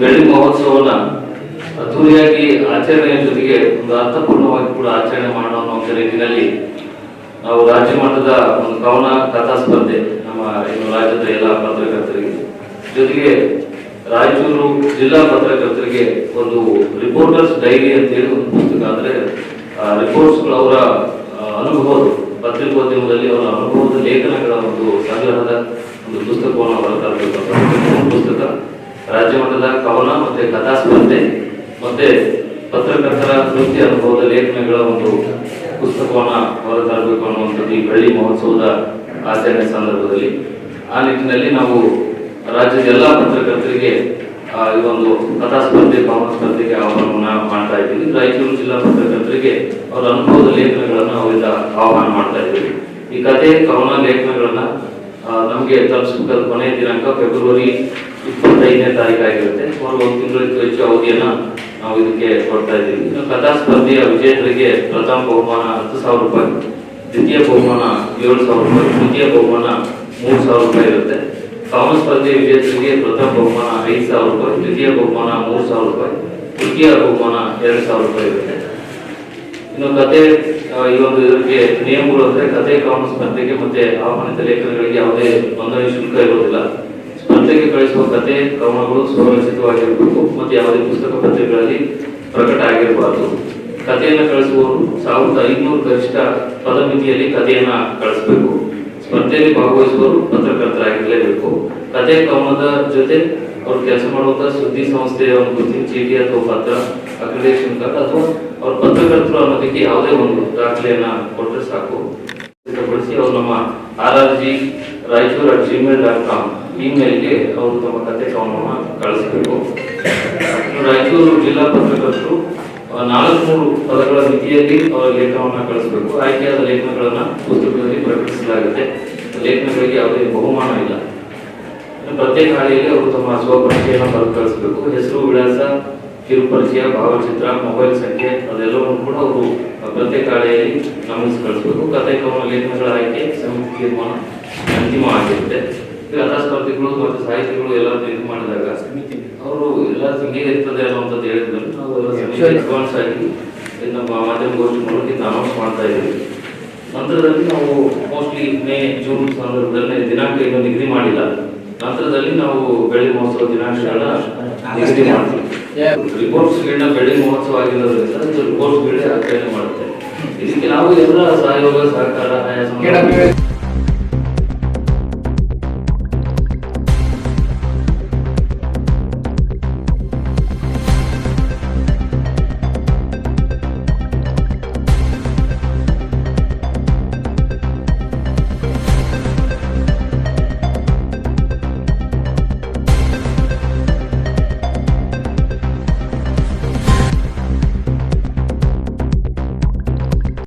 ಬೆಳ್ಳಿ ಮಹೋತ್ಸವನ ಅದ್ದೂರಿಯಾಗಿ ಆಚರಣೆಯ ಜೊತೆಗೆ ಒಂದು ಅರ್ಥಪೂರ್ಣವಾಗಿ ಕೂಡ ಆಚರಣೆ ಮಾಡೋಣ ಅನ್ನೋ ರೀತಿಯಲ್ಲಿ ನಾವು ರಾಜ್ಯ ಮಟ್ಟದ ಒಂದು ಕವನ ಕಥಾ ಸ್ಪರ್ಧೆ ನಮ್ಮ ರಾಜ್ಯದ ಎಲ್ಲ ಪತ್ರಕರ್ತರಿಗೆ ಜೊತೆಗೆ ರಾಯಚೂರು ಜಿಲ್ಲಾ ಪತ್ರಕರ್ತರಿಗೆ ಒಂದು ರಿಪೋರ್ಟರ್ಸ್ ಡೈರಿ ಅಂತೇಳಿ ಒಂದು ಪುಸ್ತಕ, ಅಂದ್ರೆ ರಿಪೋರ್ಟ್ಸ್ಗಳು ಅವರ ಅನುಭವದ ಪತ್ರಿಕೋದ್ಯಮದಲ್ಲಿ ಅವರ ಅನುಭವದ ಲೇಖನಗಳ ಒಂದು ಸಂಗ್ರಹದ ಒಂದು ಪುಸ್ತಕವನ್ನು ಹೊರತರಬೇಕು. ಪುಸ್ತಕ ರಾಜ್ಯ ಮಟ್ಟದ ಕವನ ಮತ್ತೆ ಕಥಾ ಸ್ಪರ್ಧೆ ಮತ್ತೆ ಪತ್ರಕರ್ತರ ವೃತ್ತಿ ಅನುಭವದ ಲೇಖನಗಳ ಒಂದು ಪುಸ್ತಕವನ್ನ ಹೊರತರಬೇಕು ಅನ್ನುವಂಥದ್ದು ಈ ಬೆಳ್ಳಿ ಮಹೋತ್ಸವದ ಆಚರಣೆ ಸಂದರ್ಭದಲ್ಲಿ. ಆ ನಿಟ್ಟಿನಲ್ಲಿ ನಾವು ರಾಜ್ಯದ ಎಲ್ಲಾ ಪತ್ರಕರ್ತರಿಗೆ ಈ ಒಂದು ಕಥಾ ಸ್ಪರ್ಧೆ ಕವನ ಸ್ಪರ್ಧೆಗೆ ಆಹ್ವಾನವನ್ನ ಮಾಡ್ತಾ ಇದ್ದೀವಿ. ರಾಯಚೂರು ಜಿಲ್ಲಾ ಪತ್ರಕರ್ತರಿಗೆ ಅವರ ಅನುಭವದ ಲೇಖನಗಳನ್ನ ಅವರಿಂದ ಆಹ್ವಾನ ಮಾಡ್ತಾ ಇದ್ದೀವಿ. ಈ ಕಥೆ ಕವನ ಲೇಖನಗಳನ್ನ ನಮಗೆ ತಲುಪಿಸಬೇಕಾದ ಕೊನೆಯ ದಿನಾಂಕ ಫೆಬ್ರವರಿ 25ನೇ ತಾರೀಕಾಗಿರುತ್ತೆ. ಸುಮಾರು 1 ತಿಂಗಳಿಗೂ ಹೆಚ್ಚು ಅವಧಿಯನ್ನ ನಾವು ಇದಕ್ಕೆ ಕೊಡ್ತಾ ಇದ್ದೀವಿ. ಕಥಾ ಸ್ಪರ್ಧೆಯ ವಿಜೇತರಿಗೆ ಪ್ರಥಮ ಬಹುಮಾನ 10,000 ರೂಪಾಯಿ, ದ್ವಿತೀಯ ಬಹುಮಾನ 7,000 ರೂಪಾಯಿ, ತೃತೀಯ ಬಹುಮಾನ 3,000 ರೂಪಾಯಿ ಇರುತ್ತೆ. ಕವನ ಸ್ಪರ್ಧೆ ವಿಜೇತರಿಗೆ ಪ್ರಥಮ ಬಹುಮಾನ 5,000 ರೂಪಾಯಿ, ದ್ವಿತೀಯ ಬಹುಮಾನ 3,000 ರೂಪಾಯಿ, ತೃತೀಯ ಬಹುಮಾನ 2,000 ರೂಪಾಯಿ ಇರುತ್ತೆ. ಇನ್ನು ಕತೆ ಈ ಒಂದು ಇದಕ್ಕೆ ನಿಯಮಗಳು ಅಂದ್ರೆ ಕತೆ ಕವನ ಸ್ಪರ್ಧೆಗೆ ಮತ್ತೆ ಆಹ್ವಾನಿತ ಲೇಖನಗಳಿಗೆ ಯಾವುದೇ ನೋಂದಣಿ ಶುಲ್ಕ ಇರುವುದಿಲ್ಲ. ಸ್ಪರ್ಧೆಗೆ ಕಳಿಸುವ ಕತೆ ಕವನಗಳು ಸ್ವರಚಿತವಾಗಿರಬೇಕು ಮತ್ತೆ ಯಾವುದೇ ಪುಸ್ತಕ ಪತ್ರಿಕೆಗಳಲ್ಲಿ ಪ್ರಕಟ ಆಗಿರಬಾರದು. ಕಥೆಯನ್ನು ಕಳಿಸುವವರು 1,500 ಗರಿಷ್ಠ ಪದಮಿತಿಯಲ್ಲಿ ಕಥೆಯನ್ನ ಕಳಿಸಬೇಕು. ಸ್ಪರ್ಧೆಯಲ್ಲಿ ಭಾಗವಹಿಸುವವರು ಪತ್ರಕರ್ತರಾಗಿರಲೇಬೇಕು. ಕತೆ ಕವನದ ಜೊತೆ ಅವರು ಕೆಲಸ ಮಾಡುವಂತಹ ಸುದ್ದಿ ಸಂಸ್ಥೆಯ ಒಂದು ಗುರುತಿನ ಚೀಟಿ ಅಥವಾ ಪತ್ರ, ಅಕ್ರಿಡೇಷನ್ ಕಾರ್ಡ್ ಅಥವಾ ಅವ್ರ ಪತ್ರಕರ್ತರು ಅನ್ನೋದಕ್ಕೆ ಯಾವುದೇ ಒಂದು ದಾಖಲೆಯನ್ನ ಕೊಟ್ಟರೆ ಸಾಕು. ಸಿದ್ಧಪಡಿಸಿ ಅವರು ನಮ್ಮ rrg.raiychur@gmail.com ಇಮೇಲ್ಗೆ ಅವರು ತಮ್ಮ ಕತೆ ಕವನವನ್ನು ಕಳಿಸಬೇಕು. ರಾಯಚೂರು ಜಿಲ್ಲಾ ಪತ್ರಕರ್ತರು 400 ಪದಗಳ ಮಿತಿಯಲ್ಲಿ ಅವರ ಲೇಖನವನ್ನು ಕಳಿಸಬೇಕು. ಆಯ್ಕೆಯಾದ ಲೇಖನಗಳನ್ನ ಪುಸ್ತಕದಲ್ಲಿ ಪ್ರಕಟಿಸಲಾಗುತ್ತೆ. ಲೇಖನಗಳಿಗೆ ಯಾವುದೇ ಬಹುಮಾನ ಇಲ್ಲ. ಪ್ರತ್ಯೇಕ ಹಾಳೆಯಲ್ಲಿ ಅವರು ತಮ್ಮ ಸ್ವಪರಿಚಯವನ್ನು ಬರೆದು ಕಳಿಸಬೇಕು. ಹೆಸರು, ವಿಳಾಸ, ಕಿರುಪರಿಚಯ, ಭಾವಚಿತ್ರ, ಮೊಬೈಲ್ ಸಂಖ್ಯೆ ಅದೆಲ್ಲವನ್ನು ಕೂಡ ಅವರು ಪ್ರತ್ಯೇಕ ಹಾಳೆಯಲ್ಲಿ ನಮೂದಿಸಿ ಕಳಿಸಬೇಕು. ಕಥೆ ಕವನ ಲೇಖನಗಳ ಆಯ್ಕೆ ಸಮಿತಿ ತೀರ್ಮಾನ ಅಂತಿಮ ಆಗಿರುತ್ತೆ. ಕಥಾ ಸ್ಪರ್ಧಿಗಳು ಮತ್ತು ಸಾಹಿತಿಗಳು ಎಲ್ಲ ಇದು ಮಾಡಿದಾಗ ಅವರು ಎಲ್ಲ ಹಿಂಗೆ ಇರ್ತದೆ ಅನ್ನುವಂಥದ್ದು ಹೇಳಿದ್ರು. ನಾವು ಅಡ್ವಾನ್ಸ್ ಆಗಿ ನಮ್ಮ ಮಾಧ್ಯಮಗೋಷ್ಠಿ ಮೂಲಕ ಅನೌನ್ಸ್ ಮಾಡ್ತಾ ಇದ್ದೀವಿ. ನಂತರದಲ್ಲಿ ನಾವು ಮೋಸ್ಟ್ಲಿ ಮೇ ಜೂನ್ ಸಂದರ್ಭದಲ್ಲಿ ದಿನಾಂಕ ಇನ್ನೂ ನಿಗದಿ ಮಾಡಿಲ್ಲ. ನಂತರದಲ್ಲಿ ನಾವು ಬೆಳ್ಳಿ ಮಹೋತ್ಸವ ದಿನಾಂಕಗಳನ್ನ ನಿಗದಿ ಮಾಡ್ತೀವಿ. ರಿಪೋರ್ಟ್ಸ್ ಗಳನ್ನ ಬೆಳ್ಳಿ ಮಹೋತ್ಸವ ಆಗಿರೋದ್ರಿಂದ ರಿಪೋರ್ಟ್ಸ್ ಗಳೇ ಆಚರಣೆ ಮಾಡುತ್ತೆ. ಇದಕ್ಕೆ ನಾವು ಎಲ್ಲ ಸಹಯೋಗ ಸಹಕಾರ ಆಯಾ